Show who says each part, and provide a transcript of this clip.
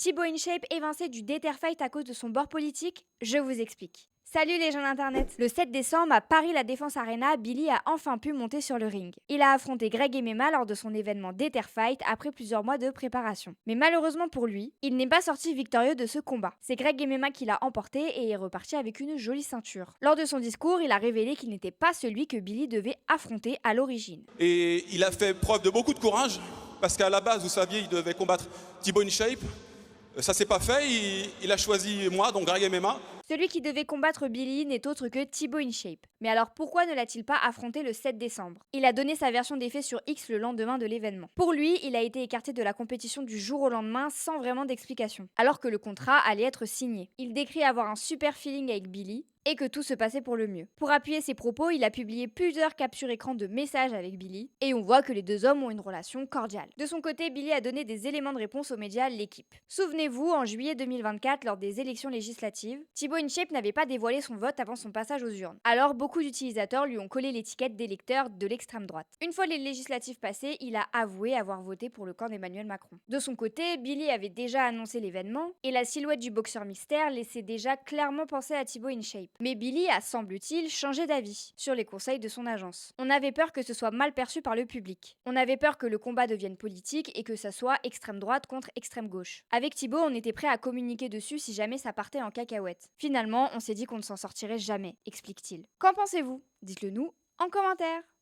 Speaker 1: Thibaut InShape évincé du Fight à cause de son bord politique? Je vous explique. Salut les gens d'internet. Le 7 décembre, à Paris La Défense Arena, Billy a enfin pu monter sur le ring. Il a affronté Greg MMA lors de son événement Fight après plusieurs mois de préparation. Mais malheureusement pour lui, il n'est pas sorti victorieux de ce combat. C'est Greg MMA qui l'a emporté et est reparti avec une jolie ceinture. Lors de son discours, il a révélé qu'il n'était pas celui que Billy devait affronter à l'origine.
Speaker 2: Et il a fait preuve de beaucoup de courage, parce qu'à la base, vous saviez, il devait combattre Thibaut InShape. Ça s'est pas fait, il a choisi moi, donc Greg MMA.
Speaker 1: Celui qui devait combattre Billy n'est autre que Thibaut InShape. Mais alors pourquoi ne l'a-t-il pas affronté le 7 décembre? Il a donné sa version des faits sur X le lendemain de l'événement. Pour lui, il a été écarté de la compétition du jour au lendemain sans vraiment d'explication, alors que le contrat allait être signé. Il décrit avoir un super feeling avec Billy et que tout se passait pour le mieux. Pour appuyer ses propos, il a publié plusieurs captures écran de messages avec Billy, et on voit que les deux hommes ont une relation cordiale. De son côté, Billy a donné des éléments de réponse aux médias L'équipe. Souvenez-vous, en juillet 2024, lors des élections législatives, Thibaut InShape n'avait pas dévoilé son vote avant son passage aux urnes. Alors, beaucoup d'utilisateurs lui ont collé l'étiquette d'électeur de l'extrême droite. Une fois les législatives passées, il a avoué avoir voté pour le camp d'Emmanuel Macron. De son côté, Billy avait déjà annoncé l'événement, et la silhouette du boxeur mystère laissait déjà clairement penser à Thibaut InShape. Mais Billy a, semble-t-il, changé d'avis sur les conseils de son agence. On avait peur que ce soit mal perçu par le public. On avait peur que le combat devienne politique et que ça soit extrême droite contre extrême gauche. Avec Thibaut, on était prêt à communiquer dessus si jamais ça partait en cacahuète. Finalement, on s'est dit qu'on ne s'en sortirait jamais, explique-t-il. Qu'en pensez-vous? Dites-le nous en commentaire.